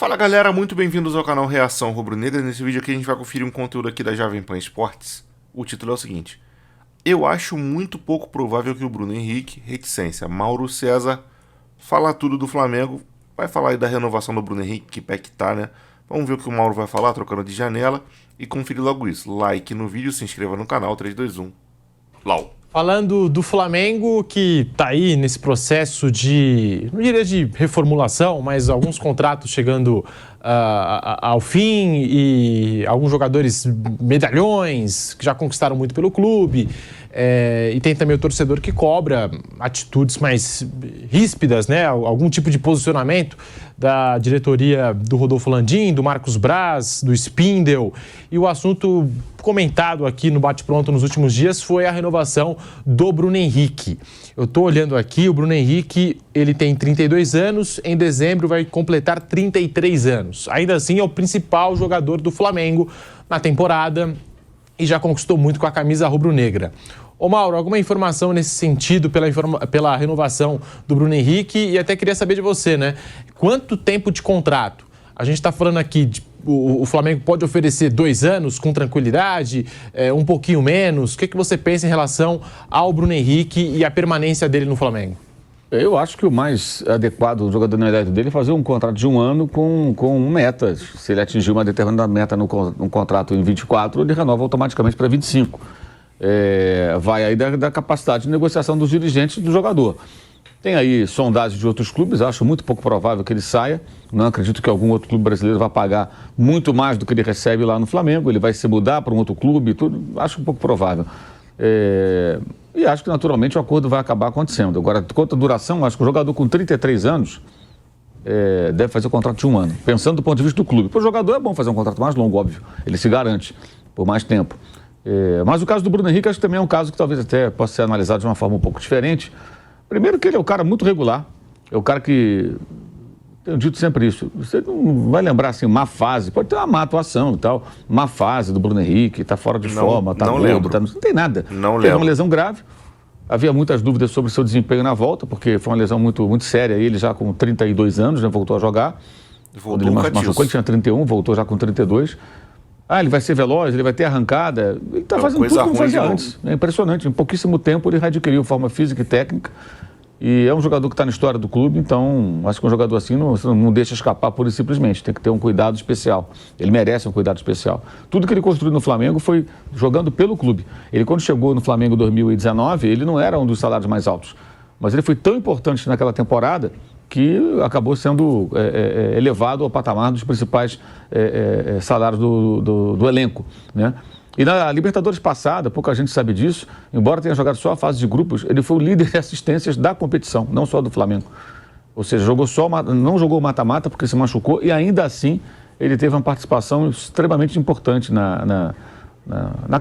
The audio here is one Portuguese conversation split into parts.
Fala galera, muito bem-vindos ao canal Reação Rubro-Negra. Nesse vídeo aqui a gente vai conferir um conteúdo aqui da Jovem Pan Esportes. O título é o seguinte: eu acho muito pouco provável que o Bruno Henrique, reticência, Mauro César, fala tudo do Flamengo. Vai falar aí da renovação do Bruno Henrique, que pé que tá, né? Vamos ver o que o Mauro vai falar, trocando de janela, e conferir logo isso. Like no vídeo, se inscreva no canal, 3, 2, 1. Lau. Falando do Flamengo, que está aí nesse processo de, não diria de reformulação, mas alguns contratos chegando ao fim e alguns jogadores medalhões que já conquistaram muito pelo clube. E tem também o torcedor que cobra atitudes mais ríspidas, né? Algum tipo de posicionamento da diretoria do Rodolfo Landim, do Marcos Braz, do Spindel. E o assunto comentado aqui no Bate-Pronto nos últimos dias foi a renovação do Bruno Henrique. Eu estou olhando aqui, o Bruno Henrique, ele tem 32 anos, em dezembro vai completar 33 anos. Ainda assim é o principal jogador do Flamengo na temporada e já conquistou muito com a camisa rubro-negra. Ô Mauro, alguma informação nesse sentido pela renovação do Bruno Henrique? E até queria saber de você, né? Quanto tempo de contrato? A gente está falando aqui, o Flamengo pode oferecer 2 anos com tranquilidade, um pouquinho menos. O que você pensa em relação ao Bruno Henrique e a permanência dele no Flamengo? Eu acho que o mais adequado do jogador na idade dele é fazer um contrato de 1 ano com metas. Se ele atingir uma determinada meta no contrato em 24, ele renova automaticamente para 25. Vai aí da capacidade de negociação dos dirigentes do jogador. Tem aí sondagens de outros clubes, acho muito pouco provável que ele saia. Não acredito que algum outro clube brasileiro vá pagar muito mais do que ele recebe lá no Flamengo. Ele vai se mudar para um outro clube, tudo, acho um pouco provável. E acho que naturalmente o acordo vai acabar acontecendo. Agora, quanto à duração, acho que o jogador com 33 anos deve fazer o contrato de 1 ano, pensando do ponto de vista do clube. Para o jogador é bom fazer um contrato mais longo, óbvio, ele se garante por mais tempo. Mas o caso do Bruno Henrique acho que também é um caso que talvez até possa ser analisado de uma forma um pouco diferente. Primeiro que ele é um cara muito regular, é um cara que, tenho dito sempre isso, você não vai lembrar assim, má fase, pode ter uma má atuação e tal, má fase do Bruno Henrique, tá fora de forma, tá gordo, não tem nada. Teve uma lesão grave, havia muitas dúvidas sobre o seu desempenho na volta, porque foi uma lesão muito, muito séria, ele já com 32 anos, né, voltou a jogar. Quando ele machucou, ele tinha 31, voltou já com 32. Ele vai ser veloz, ele vai ter arrancada. Ele está fazendo tudo como fazia antes. É impressionante. Em pouquíssimo tempo ele readquiriu forma física e técnica. E é um jogador que está na história do clube, então acho que um jogador assim não deixa escapar pura e simplesmente. Tem que ter um cuidado especial. Ele merece um cuidado especial. Tudo que ele construiu no Flamengo foi jogando pelo clube. Ele, quando chegou no Flamengo em 2019, ele não era um dos salários mais altos. Mas ele foi tão importante naquela temporada que acabou sendo elevado ao patamar dos principais salários do elenco, né? E na Libertadores passada, pouca gente sabe disso, embora tenha jogado só a fase de grupos, ele foi o líder de assistências da competição, não só do Flamengo. Ou seja, não jogou o mata-mata porque se machucou e ainda assim ele teve uma participação extremamente importante na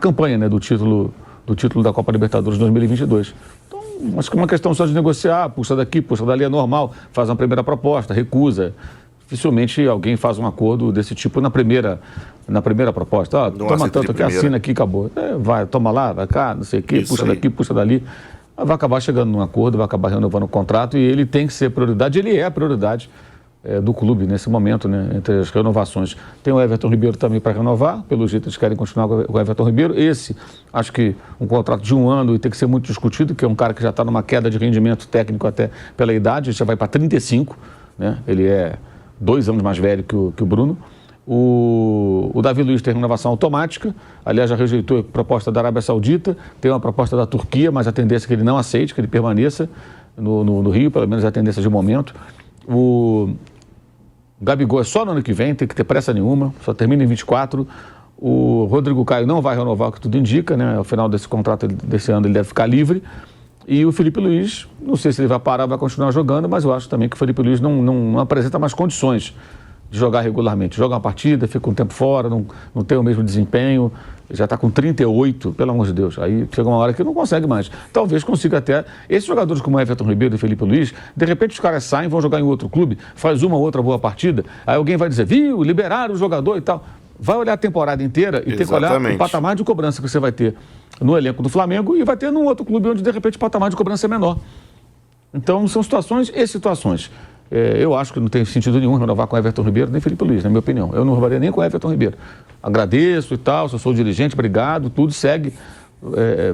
campanha, né, do título da Copa Libertadores 2022. Acho que é uma questão só de negociar, puxa daqui, puxa dali, é normal, faz uma primeira proposta, recusa. Dificilmente alguém faz um acordo desse tipo na primeira proposta. Toma tanto aqui, assina aqui, acabou. Vai, toma lá, vai cá, não sei o quê, puxa daqui, puxa dali. Vai acabar chegando num acordo, vai acabar renovando o contrato e ele tem que ser prioridade, ele é a prioridade do clube nesse momento, né, entre as renovações. Tem o Everton Ribeiro também para renovar, pelo jeito eles querem continuar com o Everton Ribeiro. Esse, acho que um contrato de 1 ano e tem que ser muito discutido, que é um cara que já está numa queda de rendimento técnico até pela idade, já vai para 35, né, ele é 2 anos mais velho que o Bruno. O Davi Luiz tem renovação automática, aliás já rejeitou a proposta da Arábia Saudita, tem uma proposta da Turquia, mas a tendência é que ele não aceite, que ele permaneça no Rio, pelo menos a tendência de momento. O Gabigol é só no ano que vem, tem que ter pressa nenhuma, só termina em 24. O Rodrigo Caio não vai renovar, o que tudo indica, né? Ao final desse contrato desse ano ele deve ficar livre. E o Felipe Luiz, não sei se ele vai parar, vai continuar jogando, mas eu acho também que o Felipe Luiz não apresenta mais condições de jogar regularmente. Joga uma partida, fica um tempo fora, não tem o mesmo desempenho, já está com 38, pelo amor de Deus. Aí chega uma hora que não consegue mais. Talvez consiga até... Esses jogadores como Everton Ribeiro e Felipe Luiz, de repente os caras saem, vão jogar em outro clube, faz uma ou outra boa partida, aí alguém vai dizer, viu, liberaram o jogador e tal. Vai olhar a temporada inteira e tem que olhar o patamar de cobrança que você vai ter no elenco do Flamengo e vai ter num outro clube onde de repente o patamar de cobrança é menor. Então são situações e situações. Eu acho que não tem sentido nenhum renovar com Everton Ribeiro, nem Felipe Luiz, na minha opinião. Eu não renovaria nem com Everton Ribeiro. Agradeço e tal, se eu sou dirigente, obrigado, tudo segue.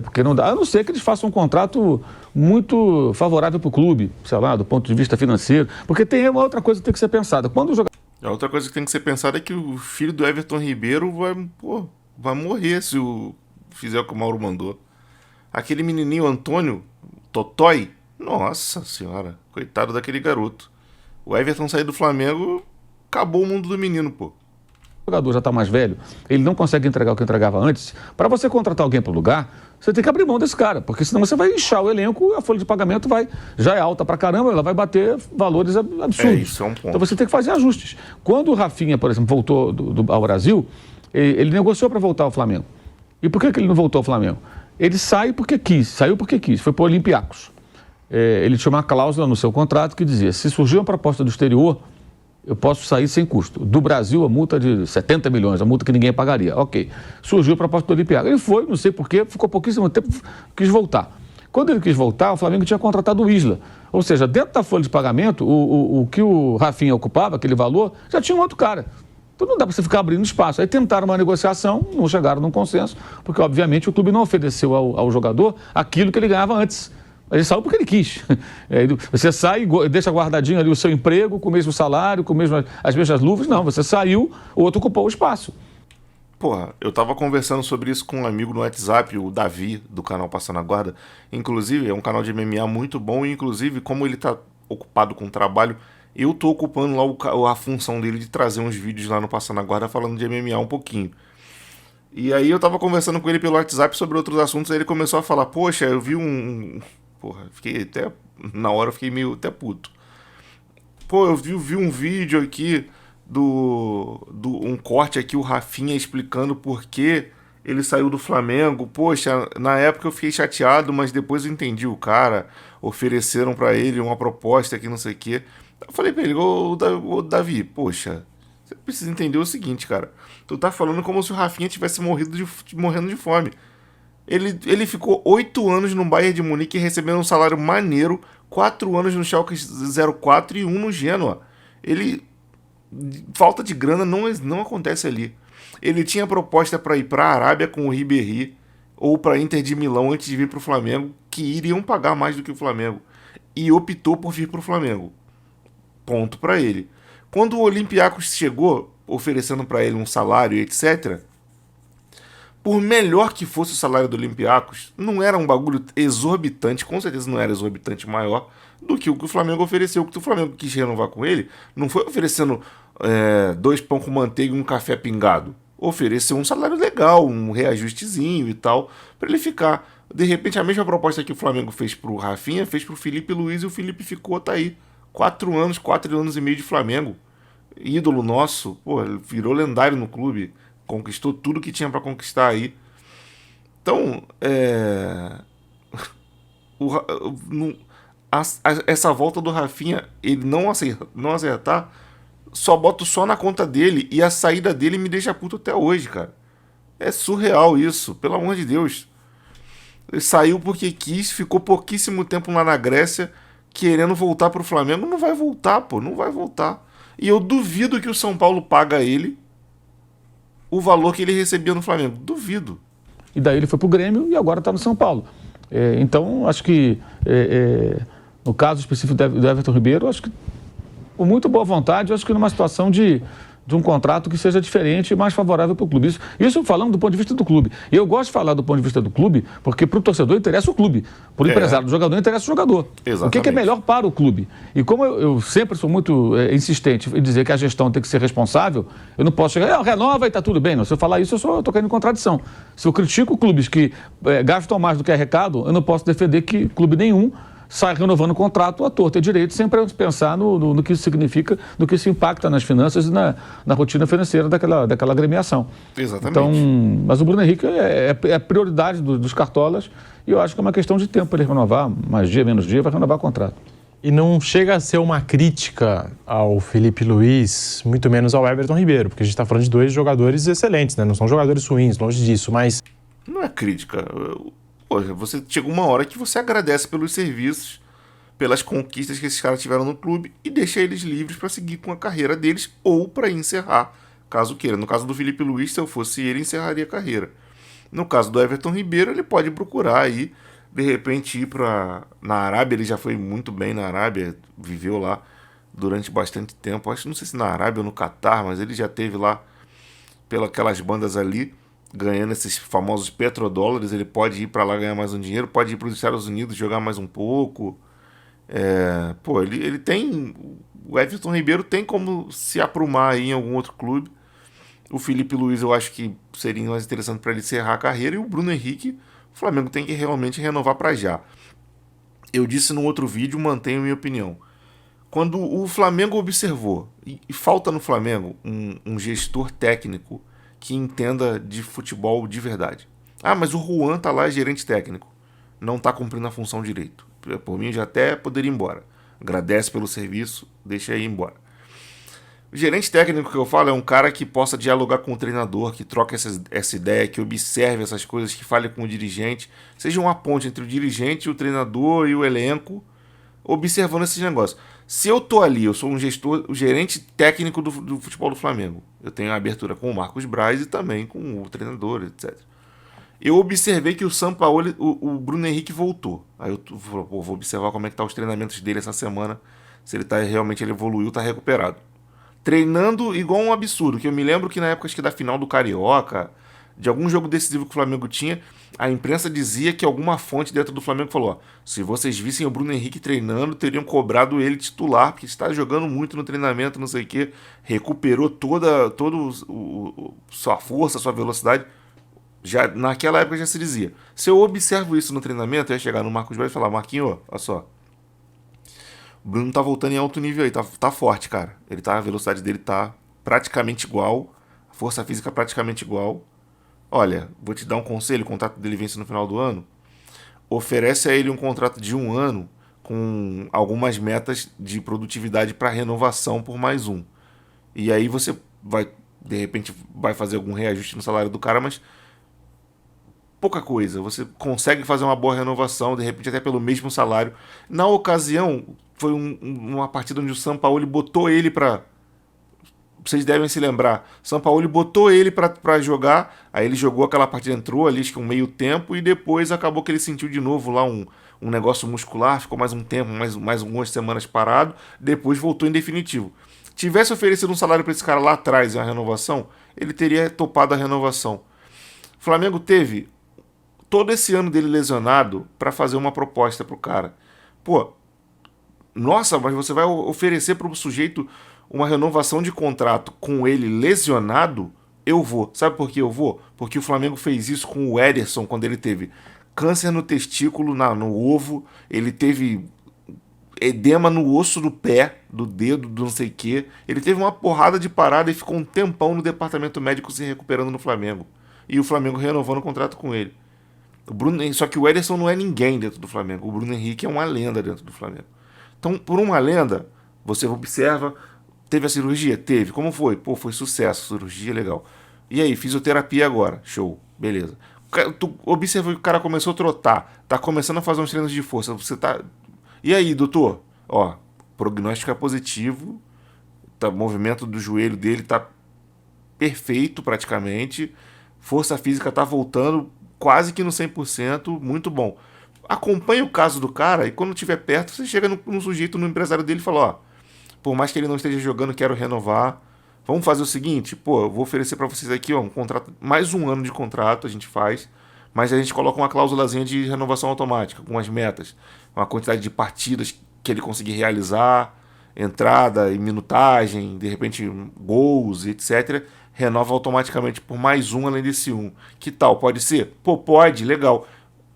Porque não dá, a não ser que eles façam um contrato muito favorável para o clube, sei lá, do ponto de vista financeiro. Porque tem uma outra coisa que tem que ser pensada. Quando o jogador... A outra coisa que tem que ser pensada é que o filho do Everton Ribeiro vai morrer se fizer o que o Mauro mandou. Aquele menininho Antônio, Totói, nossa senhora, coitado daquele garoto. O Everton sair do Flamengo, acabou o mundo do menino, pô. O jogador já está mais velho, ele não consegue entregar o que entregava antes. Para você contratar alguém para o lugar, você tem que abrir mão desse cara, porque senão você vai inchar o elenco, a folha de pagamento já é alta pra caramba, ela vai bater valores absurdos. Isso é um ponto. Então você tem que fazer ajustes. Quando o Rafinha, por exemplo, voltou ao Brasil, ele negociou para voltar ao Flamengo. E por que ele não voltou ao Flamengo? Ele saiu porque quis, foi para o Olympiacos. Ele tinha uma cláusula no seu contrato que dizia, se surgir uma proposta do exterior, eu posso sair sem custo. Do Brasil, a multa de 70 milhões, a multa que ninguém pagaria. Ok. Surgiu a proposta do Olympiacos. Ele foi, não sei porquê, ficou pouquíssimo tempo, quis voltar. Quando ele quis voltar, o Flamengo tinha contratado o Isla. Ou seja, dentro da folha de pagamento, o que o Rafinha ocupava, aquele valor, já tinha um outro cara. Então não dá para você ficar abrindo espaço. Aí tentaram uma negociação, não chegaram num consenso, porque obviamente o clube não ofereceu ao jogador aquilo que ele ganhava antes. Ele saiu porque ele quis. Você sai e deixa guardadinho ali o seu emprego, com o mesmo salário, com as mesmas luvas. Não, você saiu, o outro ocupou o espaço. Porra, eu tava conversando sobre isso com um amigo no WhatsApp, o Davi, do canal Passando a Guarda. Inclusive, é um canal de MMA muito bom, e inclusive, como ele tá ocupado com o trabalho, eu tô ocupando lá a função dele de trazer uns vídeos lá no Passando a Guarda falando de MMA um pouquinho. E aí eu tava conversando com ele pelo WhatsApp sobre outros assuntos, aí ele começou a falar, poxa, eu vi Porra, fiquei até... Na hora eu fiquei meio até puto. Pô, eu vi um vídeo aqui um corte aqui, o Rafinha explicando por que ele saiu do Flamengo. Poxa, na época eu fiquei chateado, mas depois eu entendi o cara. Ofereceram pra ele uma proposta que não sei o quê. Eu falei pra ele, ô Davi, poxa, você precisa entender o seguinte, cara. Tu tá falando como se o Rafinha tivesse morrendo de fome. Ele ficou 8 anos no Bayern de Munique recebendo um salário maneiro, 4 anos no Schalke 04 e 1 no Genoa. Falta de grana não acontece ali. Ele tinha proposta para ir para a Arábia com o Ribéry ou para Inter de Milão antes de vir para o Flamengo, que iriam pagar mais do que o Flamengo. E optou por vir para o Flamengo. Ponto para ele. Quando o Olympiacos chegou, oferecendo para ele um salário, etc., por melhor que fosse o salário do Olympiacos, não era um bagulho exorbitante, com certeza não era exorbitante maior do que o o Flamengo ofereceu. O que o Flamengo quis renovar com ele não foi oferecendo 2 pão com manteiga e um café pingado. Ofereceu um salário legal, um reajustezinho e tal, para ele ficar. De repente, a mesma proposta que o Flamengo fez pro Rafinha, fez pro Felipe Luiz, e o Felipe ficou, tá aí, 4 anos e meio de Flamengo. Ídolo nosso, pô, ele virou lendário no clube. Conquistou tudo que tinha para conquistar aí. Então, essa volta do Rafinha, ele não acertar, só boto só na conta dele, e a saída dele me deixa puto até hoje, cara. É surreal isso, pelo amor de Deus. Ele saiu porque quis, ficou pouquíssimo tempo lá na Grécia, querendo voltar pro Flamengo. Não vai voltar, pô, não vai voltar. E eu duvido que o São Paulo paga ele o valor que ele recebia no Flamengo. Duvido. E daí ele foi pro Grêmio e agora está no São Paulo. Então, acho que no caso específico do Everton Ribeiro, acho que com muito boa vontade, acho que numa situação de um contrato que seja diferente e mais favorável para o clube. Isso falando do ponto de vista do clube. E eu gosto de falar do ponto de vista do clube, porque para o torcedor interessa o clube. Para o empresário do jogador interessa o jogador. Exatamente. O que é melhor para o clube? E como eu sempre sou muito insistente em dizer que a gestão tem que ser responsável, eu não posso chegar, renova e está tudo bem. Não. Se eu falar isso, eu estou caindo em contradição. Se eu critico clubes que gastam mais do que arrecadam, eu não posso defender que clube nenhum sai renovando o contrato à torta e direito, sem pensar no que isso significa, no que isso impacta nas finanças e na rotina financeira daquela agremiação. Exatamente. Então, mas o Bruno Henrique é prioridade dos cartolas, e eu acho que é uma questão de tempo para ele renovar, mais dia, menos dia, vai renovar o contrato. E não chega a ser uma crítica ao Felipe Luiz, muito menos ao Everton Ribeiro, porque a gente está falando de 2 jogadores excelentes, né? Não são jogadores ruins, longe disso, mas... Não é crítica. Poxa, você chega uma hora que você agradece pelos serviços, pelas conquistas que esses caras tiveram no clube e deixa eles livres para seguir com a carreira deles ou para encerrar, caso queira. No caso do Felipe Luiz, se eu fosse ele, encerraria a carreira. No caso do Everton Ribeiro, ele pode procurar aí, de repente, ir na Arábia. Ele já foi muito bem na Arábia, viveu lá durante bastante tempo. Acho, não sei se na Arábia ou no Catar, mas ele já teve lá pelas bandas ali, ganhando esses famosos petrodólares. Ele pode ir para lá ganhar mais um dinheiro, pode ir para os Estados Unidos jogar mais um pouco. Ele tem... O Everton Ribeiro tem como se aprumar aí em algum outro clube. O Felipe Luiz eu acho que seria mais interessante para ele encerrar a carreira. E o Bruno Henrique, o Flamengo tem que realmente renovar para já. Eu disse no outro vídeo, mantenho minha opinião. Quando o Flamengo observou, e falta no Flamengo um gestor técnico que entenda de futebol de verdade. Ah, mas o Juan tá lá, gerente técnico. Não tá cumprindo a função direito. Por mim já até poderia ir embora. Agradece pelo serviço, deixa aí ir embora. O gerente técnico que eu falo é um cara que possa dialogar com o treinador, que troque essa ideia, que observe essas coisas, que fale com o dirigente, seja uma ponte entre o dirigente, o treinador e o elenco, observando esses negócios. Se eu tô ali, eu sou um gestor, o gerente técnico do futebol do Flamengo, eu tenho a abertura com o Marcos Braz e também com o treinador, etc. Eu observei que o Sampaoli, o Bruno Henrique voltou. Aí eu vou observar como é que tá os treinamentos dele essa semana, se ele tá realmente, ele evoluiu, tá recuperado. Treinando igual um absurdo, que eu me lembro que na época acho que da final do Carioca, de algum jogo decisivo que o Flamengo tinha, a imprensa dizia que alguma fonte dentro do Flamengo falou, ó, se vocês vissem o Bruno Henrique treinando, teriam cobrado ele titular, porque está jogando muito no treinamento, não sei o quê, recuperou toda sua força, sua velocidade. Já, naquela época já se dizia. Se eu observo isso no treinamento, eu ia chegar no Marcos Braz e falar, Marquinhos, olha só, o Bruno tá voltando em alto nível aí, tá forte, cara. A velocidade dele tá praticamente igual, a força física praticamente igual. Olha, vou te dar um conselho, o contrato dele vence no final do ano. Oferece a ele um contrato de 1 ano com algumas metas de produtividade para renovação por mais um. E aí você vai, de repente, vai fazer algum reajuste no salário do cara, mas pouca coisa. Você consegue fazer uma boa renovação, de repente até pelo mesmo salário. Na ocasião, foi uma partida onde o Sampaoli botou ele para... Vocês devem se lembrar. Sampaoli botou ele pra jogar, aí ele jogou aquela partida, entrou ali, acho que um meio tempo, e depois acabou que ele sentiu de novo lá um negócio muscular, ficou mais um tempo, mais algumas semanas parado, depois voltou em definitivo. Tivesse oferecido um salário para esse cara lá atrás e uma renovação, ele teria topado a renovação. O Flamengo teve todo esse ano dele lesionado para fazer uma proposta pro cara. Pô, nossa, mas você vai oferecer pro sujeito uma renovação de contrato com ele lesionado? Eu vou. Sabe por que eu vou? Porque o Flamengo fez isso com o Ederson quando ele teve câncer no testículo, no ovo, ele teve edema no osso do pé, do dedo, do não sei o quê. Ele teve uma porrada de parada e ficou um tempão no departamento médico se recuperando no Flamengo. E o Flamengo renovando o contrato com ele. Só que o Ederson não é ninguém dentro do Flamengo. O Bruno Henrique é uma lenda dentro do Flamengo. Então, por uma lenda, você observa... Teve a cirurgia? Teve. Como foi? Pô, foi sucesso. Cirurgia, legal. E aí, fisioterapia agora? Show. Beleza. Tu observa que o cara começou a trotar. Tá começando a fazer uns treinos de força. Você tá... E aí, doutor? Ó, prognóstico é positivo. O movimento do joelho dele tá perfeito praticamente. Força física tá voltando quase que no 100%. Muito bom. Acompanhe o caso do cara e quando estiver perto, você chega no sujeito, no empresário dele e fala, ó, por mais que ele não esteja jogando, quero renovar. Vamos fazer o seguinte, pô, eu vou oferecer para vocês aqui, ó, um contrato, mais 1 ano de contrato a gente faz, mas a gente coloca uma cláusulazinha de renovação automática, com as metas, uma quantidade de partidas que ele conseguir realizar, entrada e minutagem, de repente gols, etc. Renova automaticamente por mais 1 além desse 1. Que tal? Pode ser? Pô, pode, legal.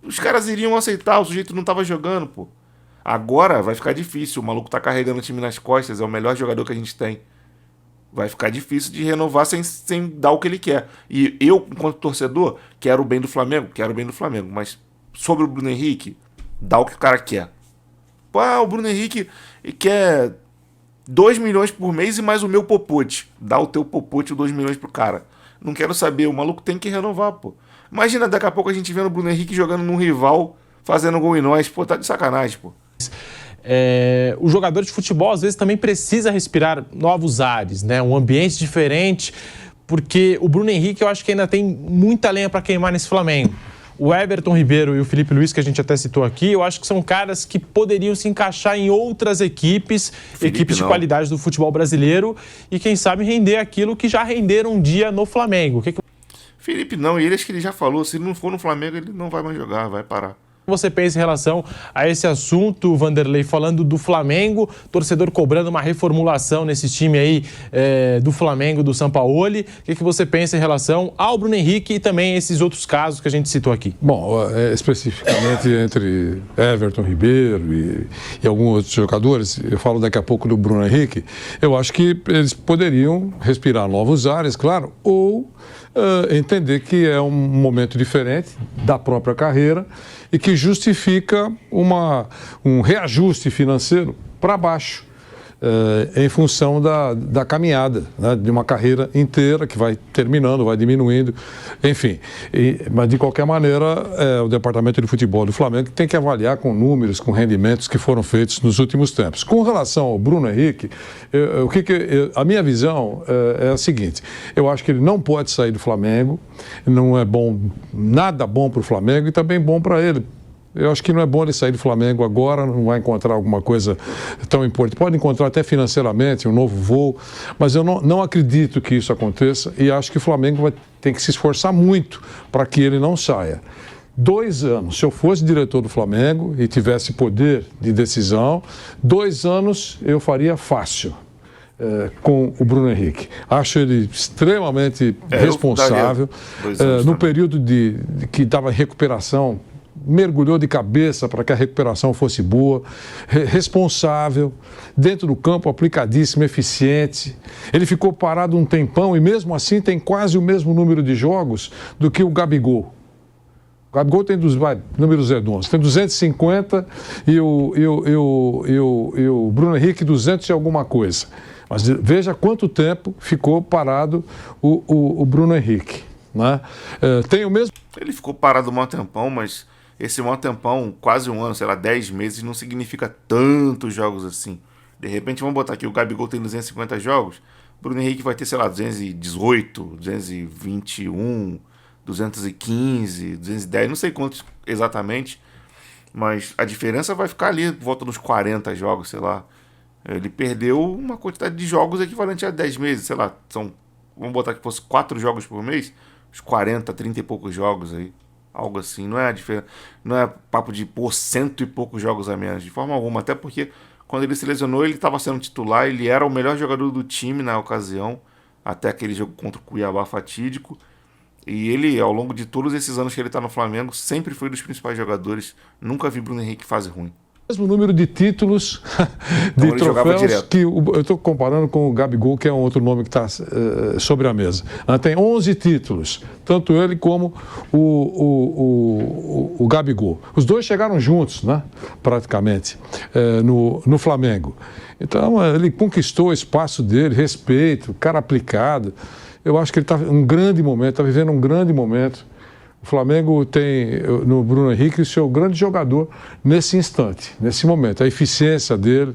Os caras iriam aceitar, o sujeito não tava jogando, pô. Agora vai ficar difícil, o maluco tá carregando o time nas costas, é o melhor jogador que a gente tem. Vai ficar difícil de renovar sem dar o que ele quer. E eu, enquanto torcedor, quero o bem do Flamengo, mas sobre o Bruno Henrique, dá o que o cara quer. Pô, o Bruno Henrique quer 2 milhões por mês e mais o meu popote. Dá o teu popote 2 milhões pro cara. Não quero saber, o maluco tem que renovar, pô. Imagina daqui a pouco a gente vendo o Bruno Henrique jogando num rival, fazendo gol em nós. Pô, tá de sacanagem, pô. O jogador de futebol, às vezes, também precisa respirar novos ares, né? Um ambiente diferente, porque o Bruno Henrique, eu acho que ainda tem muita lenha para queimar nesse Flamengo. O Everton Ribeiro e o Felipe Luiz, que a gente até citou aqui, eu acho que são caras que poderiam se encaixar em outras equipes, equipes de qualidade do futebol brasileiro, e quem sabe render aquilo que já renderam um dia no Flamengo. Felipe não, e ele acho que ele já falou, se ele não for no Flamengo, ele não vai mais jogar, vai parar. Você pensa em relação a esse assunto, Vanderlei, falando do Flamengo, torcedor cobrando uma reformulação nesse time aí do Flamengo, do Sampaoli. O que você pensa em relação ao Bruno Henrique e também esses outros casos que a gente citou aqui? Bom, especificamente entre Everton Ribeiro e alguns outros jogadores, eu falo daqui a pouco do Bruno Henrique, eu acho que eles poderiam respirar novos ares, claro, ou entender que é um momento diferente da própria carreira e que justifica um reajuste financeiro para baixo, em função da caminhada, né, de uma carreira inteira que vai terminando, vai diminuindo, enfim. Mas, de qualquer maneira, o Departamento de Futebol do Flamengo tem que avaliar com números, com rendimentos que foram feitos nos últimos tempos. Com relação ao Bruno Henrique, a minha visão é a seguinte: eu acho que ele não pode sair do Flamengo, não é bom, nada bom para o Flamengo e também bom para ele. Eu acho que não é bom ele sair do Flamengo agora, não vai encontrar alguma coisa tão importante. Pode encontrar até financeiramente um novo voo, mas eu não acredito que isso aconteça e acho que o Flamengo tem que se esforçar muito para que ele não saia. 2 anos, se eu fosse diretor do Flamengo e tivesse poder de decisão, 2 anos eu faria fácil. Com o Bruno Henrique. Acho ele extremamente responsável. No período que estava em recuperação, mergulhou de cabeça para que a recuperação fosse boa, responsável, dentro do campo, aplicadíssimo, eficiente. Ele ficou parado um tempão e mesmo assim tem quase o mesmo número de jogos do que o Gabigol. O Gabigol tem números redondos, tem 250 e o Bruno Henrique 200 e alguma coisa. Mas veja quanto tempo ficou parado o Bruno Henrique, né? Tem o mesmo... Ele ficou parado um maior tempão, mas esse maior tempão, quase um ano, sei lá, 10 meses, não significa tantos jogos assim. De repente, vamos botar aqui, o Gabigol tem 250 jogos, o Bruno Henrique vai ter, sei lá, 218, 221, 215, 210, não sei quantos exatamente, mas a diferença vai ficar ali, volta nos 40 jogos, sei lá. Ele perdeu uma quantidade de jogos equivalente a 10 meses, sei lá, vamos botar que fosse 4 jogos por mês, uns 40, 30 e poucos jogos aí. Algo assim, não é papo de pôr 100 e poucos jogos a menos, de forma alguma, até porque quando ele se lesionou ele estava sendo titular, ele era o melhor jogador do time na ocasião, até aquele jogo contra o Cuiabá fatídico, e ele, ao longo de todos esses anos que ele está no Flamengo, sempre foi dos principais jogadores, nunca vi Bruno Henrique fase ruim. Mesmo número de títulos, de troféus, que eu estou comparando com o Gabigol, que é um outro nome que está sobre a mesa. Tem 11 títulos, tanto ele como o Gabigol. Os dois chegaram juntos, né, praticamente, no Flamengo. Então, ele conquistou o espaço dele, respeito, cara aplicado. Eu acho que ele está em um grande momento, está vivendo um grande momento. O Flamengo tem no Bruno Henrique o seu grande jogador nesse instante, nesse momento, a eficiência dele.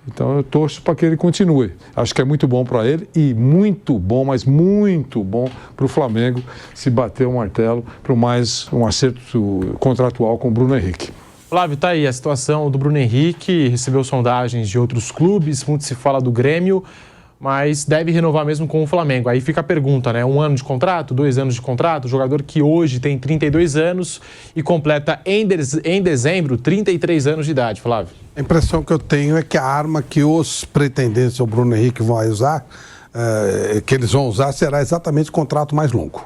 Então eu torço para que ele continue. Acho que é muito bom para ele e muito bom, mas muito bom para o Flamengo se bater o martelo para mais um acerto contratual com o Bruno Henrique. Flávio, tá aí a situação do Bruno Henrique, recebeu sondagens de outros clubes, muito se fala do Grêmio, mas deve renovar mesmo com o Flamengo. Aí fica a pergunta, né? 1 ano de contrato, 2 anos de contrato, jogador que hoje tem 32 anos e completa em dezembro 33 anos de idade, Flávio. A impressão que eu tenho é que a arma que os pretendentes ao Bruno Henrique vão usar, que eles vão usar, será exatamente o contrato mais longo.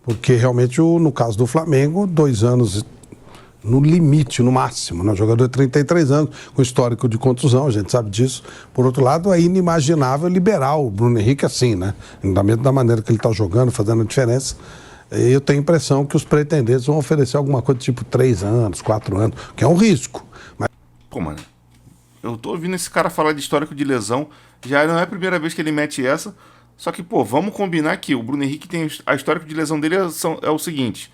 Porque realmente, no caso do Flamengo, 2 anos no limite, no máximo, né? O jogador de 33 anos, com histórico de contusão, a gente sabe disso. Por outro lado, é inimaginável liberar o Bruno Henrique assim, né? Da maneira que ele está jogando, fazendo a diferença. Eu tenho a impressão que os pretendentes vão oferecer alguma coisa tipo 3 anos, 4 anos, que é um risco. Mas... Pô, mano, eu tô ouvindo esse cara falar de histórico de lesão, já não é a primeira vez que ele mete essa, só que, pô, vamos combinar que o Bruno Henrique tem a histórico de lesão dele é o seguinte: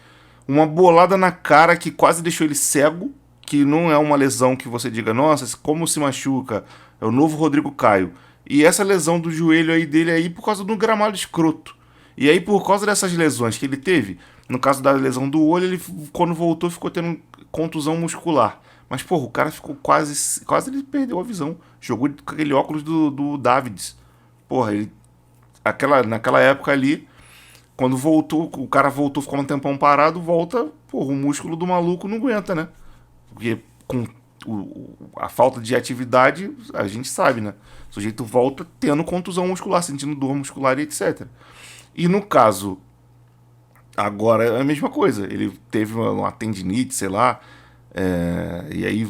uma bolada na cara que quase deixou ele cego, que não é uma lesão que você diga, nossa, como se machuca, é o novo Rodrigo Caio. E essa lesão do joelho aí dele aí por causa do gramado escroto. E aí por causa dessas lesões que ele teve, no caso da lesão do olho, ele quando voltou ficou tendo contusão muscular. Mas, porra, o cara ficou quase ele perdeu a visão. Jogou com aquele óculos do Davids. Porra, ele naquela época ali, quando voltou, o cara voltou, ficou um tempão parado, volta, porra, o músculo do maluco não aguenta, né? Porque com a falta de atividade, a gente sabe, né? O sujeito volta tendo contusão muscular, sentindo dor muscular e etc. E no caso, agora é a mesma coisa. Ele teve uma tendinite, sei lá, e aí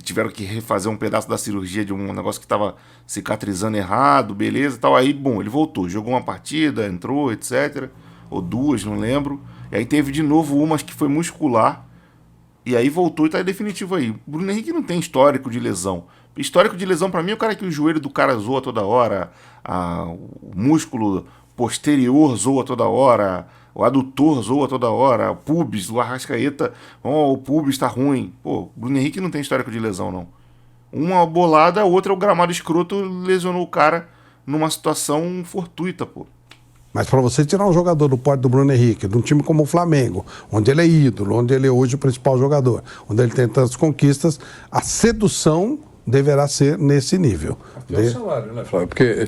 tiveram que refazer um pedaço da cirurgia de um negócio que estava cicatrizando errado, beleza e tal. Aí, bom, ele voltou, jogou uma partida, entrou, etc. Ou duas, não lembro. E aí teve de novo umas que foi muscular. E aí voltou e tá definitivo aí. O Bruno Henrique não tem histórico de lesão. Histórico de lesão pra mim é o cara que o joelho do cara zoa toda hora, o músculo posterior zoa toda hora, o adutor zoa toda hora, o pubis, o Arrascaeta, o pubis tá ruim. Pô, o Bruno Henrique não tem histórico de lesão, não. Uma bolada, a outra é o gramado escroto, lesionou o cara numa situação fortuita, pô. Mas para você tirar um jogador do porte do Bruno Henrique, de um time como o Flamengo, onde ele é ídolo, onde ele é hoje o principal jogador, onde ele tem tantas conquistas, a sedução deverá ser nesse nível. É o salário, né, Flávio? Porque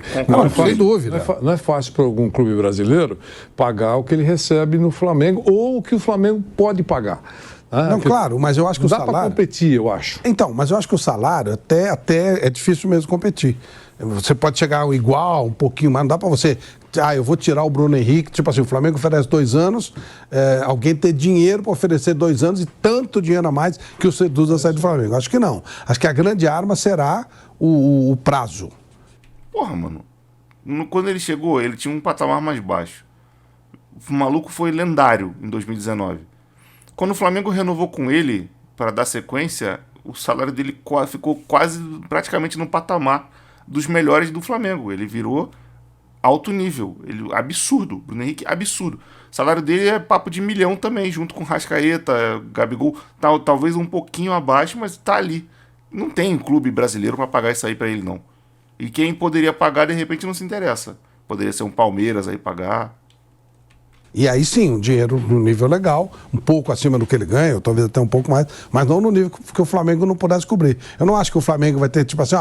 sem dúvida. Não é fácil para algum clube brasileiro pagar o que ele recebe no Flamengo ou o que o Flamengo pode pagar. Não, claro, mas eu acho que o salário... Dá para competir, eu acho. Então, mas eu acho que o salário até é difícil mesmo competir. Você pode chegar igual, um pouquinho mais, não dá para você... eu vou tirar o Bruno Henrique, tipo assim, o Flamengo oferece 2 anos, alguém ter dinheiro para oferecer 2 anos e tanto dinheiro a mais que o seduza sair do Flamengo. Acho que não. Acho que a grande arma será o prazo. Porra, mano. Quando ele chegou, ele tinha um patamar mais baixo. O maluco foi lendário em 2019. Quando o Flamengo renovou com ele, para dar sequência, o salário dele ficou quase, praticamente no patamar dos melhores do Flamengo. Ele virou alto nível, absurdo, Bruno Henrique, absurdo. O salário dele é papo de 1 milhão também, junto com Rascaeta, Gabigol, talvez um pouquinho abaixo, mas tá ali. Não tem clube brasileiro para pagar isso aí para ele, não. E quem poderia pagar, de repente, não se interessa. Poderia ser um Palmeiras aí pagar. E aí sim, um dinheiro no nível legal, um pouco acima do que ele ganha, ou talvez até um pouco mais, mas não no nível que o Flamengo não pudesse cobrir. Eu não acho que o Flamengo vai ter, tipo assim,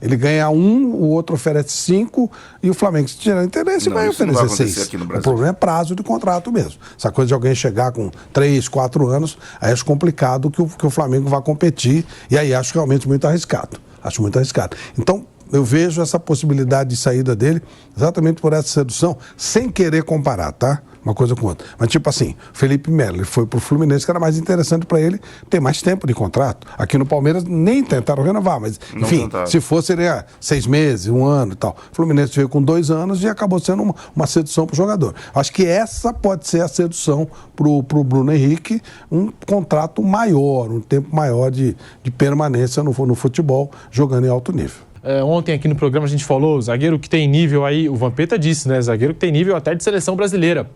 ele ganha 1, o outro oferece 5, e o Flamengo, se tiver interesse, vai oferecer 6. O problema é prazo de contrato mesmo. Essa coisa de alguém chegar com 3, 4 anos, aí acho complicado que o Flamengo vá competir, e aí acho realmente muito arriscado. Acho muito arriscado. Então, eu vejo essa possibilidade de saída dele exatamente por essa sedução, sem querer comparar, tá? Uma coisa com outra. Mas tipo assim, Felipe Melo, ele foi pro Fluminense, que era mais interessante para ele ter mais tempo de contrato. Aqui no Palmeiras nem tentaram renovar, mas enfim, se fosse seria 6 meses, 1 ano e tal. O Fluminense veio com 2 anos e acabou sendo uma sedução pro jogador. Acho que essa pode ser a sedução pro Bruno Henrique, um contrato maior, um tempo maior de permanência no futebol, jogando em alto nível. Ontem aqui no programa a gente falou, zagueiro que tem nível aí, o Vampeta disse, né? Zagueiro que tem nível até de seleção brasileira.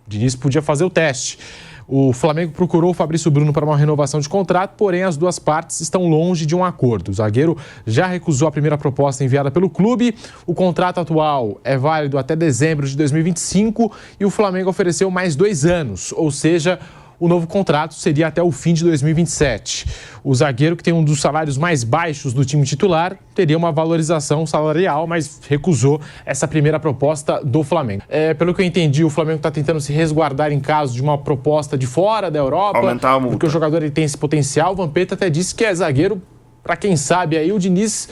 O Diniz podia fazer o teste. O Flamengo procurou o Fabrício Bruno para uma renovação de contrato, porém as duas partes estão longe de um acordo. O zagueiro já recusou a primeira proposta enviada pelo clube. O contrato atual é válido até dezembro de 2025 e o Flamengo ofereceu mais 2 anos, ou seja, o novo contrato seria até o fim de 2027. O zagueiro, que tem um dos salários mais baixos do time titular, teria uma valorização salarial, mas recusou essa primeira proposta do Flamengo. Pelo que eu entendi, o Flamengo está tentando se resguardar em caso de uma proposta de fora da Europa, aumentar a multa, porque o jogador ele tem esse potencial. O Vampeta até disse que é zagueiro, para quem sabe, aí o Diniz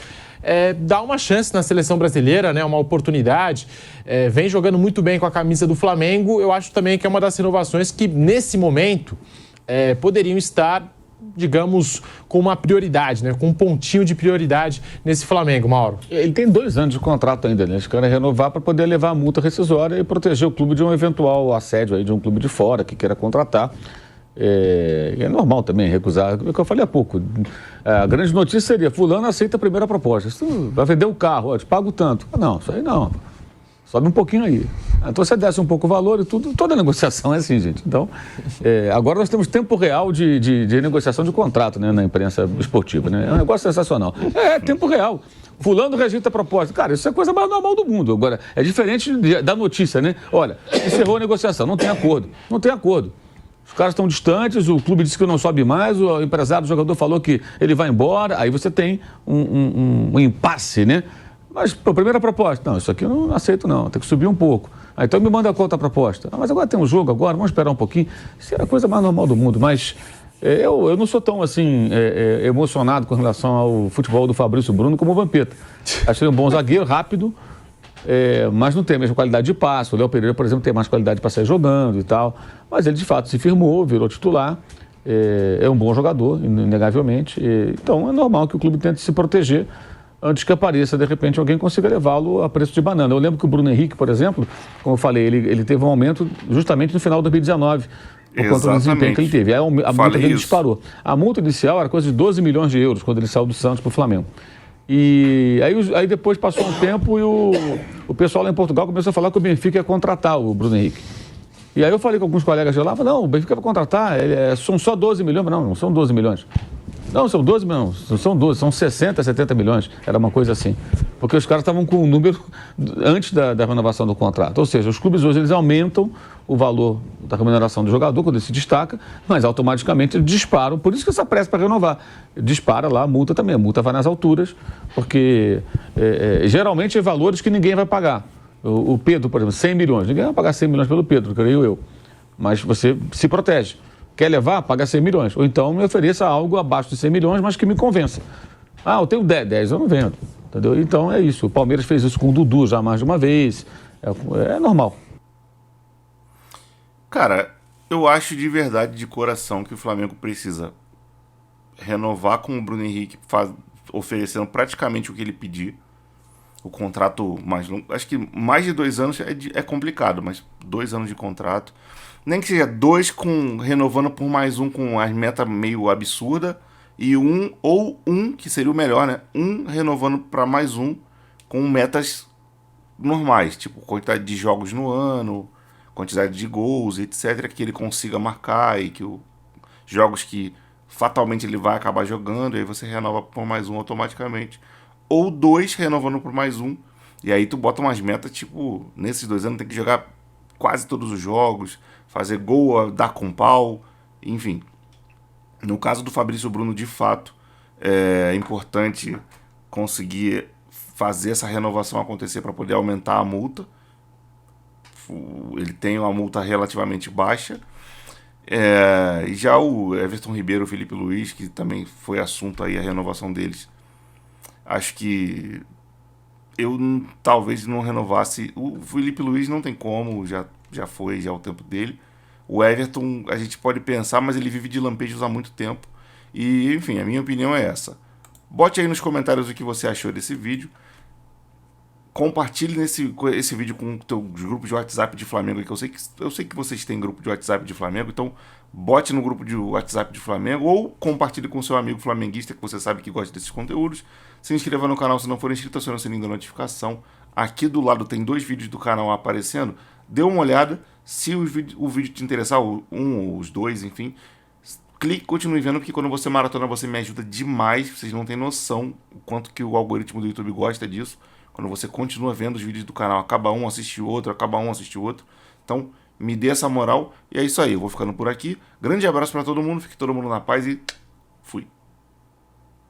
dá uma chance na seleção brasileira, né, uma oportunidade, vem jogando muito bem com a camisa do Flamengo. Eu acho também que é uma das renovações que, nesse momento, poderiam estar, digamos, com uma prioridade, né, com um pontinho de prioridade nesse Flamengo, Mauro. Ele tem 2 anos de contrato ainda, né? Eles querem renovar para poder levar a multa rescisória e proteger o clube de um eventual assédio aí de um clube de fora que queira contratar. É normal também recusar, é o que eu falei há pouco. A grande notícia seria: fulano aceita a primeira proposta. Se tu vai vender um carro, eu te pago tanto. Não, isso aí não. Sobe um pouquinho aí. Então você desce um pouco o valor e tudo. Toda negociação é assim, gente. Então, agora nós temos tempo real de negociação de contrato, né, na imprensa esportiva, né? É um negócio sensacional. Tempo real. Fulano rejeita a proposta. Cara, isso é a coisa mais normal do mundo. Agora, é diferente da notícia, né? Olha, encerrou a negociação, não tem acordo. Não tem acordo. Os caras estão distantes, o clube disse que não sobe mais, o empresário do jogador falou que ele vai embora, aí você tem um impasse, né? Mas, pô, primeira proposta, não, isso aqui eu não aceito não, tem que subir um pouco. Aí, então me manda a proposta. Ah, mas agora tem um jogo agora, vamos esperar um pouquinho. Isso é a coisa mais normal do mundo, mas eu não sou tão, assim, emocionado com relação ao futebol do Fabrício Bruno como o Vampeta. Achei um bom zagueiro, rápido, mas não tem a mesma qualidade de passe. O Léo Pereira, por exemplo, tem mais qualidade para sair jogando e tal. Mas ele, de fato, se firmou, virou titular. É um bom jogador, inegavelmente. Então, é normal que o clube tente se proteger antes que apareça, de repente, alguém consiga levá-lo a preço de banana. Eu lembro que o Bruno Henrique, por exemplo, como eu falei, ele teve um aumento justamente no final de 2019, por conta do desempenho que ele teve. Aí a multa dele disparou. A multa inicial era coisa de 12 milhões de euros, quando ele saiu do Santos para o Flamengo. E aí depois passou um tempo e o pessoal lá em Portugal começou a falar que o Benfica ia contratar o Bruno Henrique. E aí eu falei com alguns colegas de lá, não, o Benfica vai contratar, são só 12 milhões, mas não são 12 milhões. Não, são 12 milhões, não são 12, são 60, 70 milhões, era uma coisa assim. Porque os caras estavam com um número antes da renovação do contrato. Ou seja, os clubes hoje eles aumentam o valor da remuneração do jogador quando ele se destaca, mas automaticamente eles disparam, por isso que essa pressa para renovar. Dispara lá a multa também, a multa vai nas alturas, porque geralmente é valores que ninguém vai pagar. O Pedro, por exemplo, 100 milhões, ninguém vai pagar 100 milhões pelo Pedro, creio eu. Mas você se protege. Quer levar? Paga 100 milhões. Ou então me ofereça algo abaixo de 100 milhões, mas que me convença. Ah, eu tenho 10 eu não vendo. Entendeu? Então é isso. O Palmeiras fez isso com o Dudu já mais de uma vez. É normal. Cara, eu acho de verdade, de coração, que o Flamengo precisa renovar com o Bruno Henrique, oferecendo praticamente o que ele pedir. O contrato mais longo. Acho que mais de 2 anos é complicado, mas 2 anos de contrato. Nem que seja 2 renovando por mais um com as metas meio absurda e um que seria o melhor, né? Renovando para mais um com metas normais, tipo quantidade de jogos no ano, quantidade de gols, etc, que ele consiga marcar e que jogos que fatalmente ele vai acabar jogando, e aí você renova por mais um automaticamente. Ou 2 renovando por mais um, e aí tu bota umas metas, tipo, nesses 2 anos tem que jogar quase todos os jogos, fazer gol, dar com pau, enfim. No caso do Fabrício Bruno, de fato, é importante conseguir fazer essa renovação acontecer para poder aumentar a multa. Ele tem uma multa relativamente baixa. E já o Everton Ribeiro, o Felipe Luiz, que também foi assunto aí, a renovação deles, acho que eu talvez não renovasse. O Felipe Luiz não tem como, já foi o tempo dele. O Everton a gente pode pensar, mas ele vive de lampejos há muito tempo. E enfim, a minha opinião é essa. Bote aí nos comentários o que você achou desse vídeo. Compartilhe esse vídeo com os teus grupos de WhatsApp de Flamengo, que eu sei que vocês têm grupo de WhatsApp de Flamengo, então bote no grupo de WhatsApp de Flamengo ou compartilhe com seu amigo flamenguista que você sabe que gosta desses conteúdos. Se inscreva no canal se não for inscrito, acione o sininho da notificação. Aqui do lado tem 2 vídeos do canal aparecendo. Dê uma olhada, se o vídeo te interessar, ou os 2, enfim, clique e continue vendo, porque quando você maratona você me ajuda demais. Vocês não têm noção o quanto que o algoritmo do YouTube gosta disso. Quando você continua vendo os vídeos do canal, acaba um, assiste o outro, acaba um, assiste o outro. Então, me dê essa moral. E é isso aí, eu vou ficando por aqui. Grande abraço para todo mundo, fique todo mundo na paz e fui.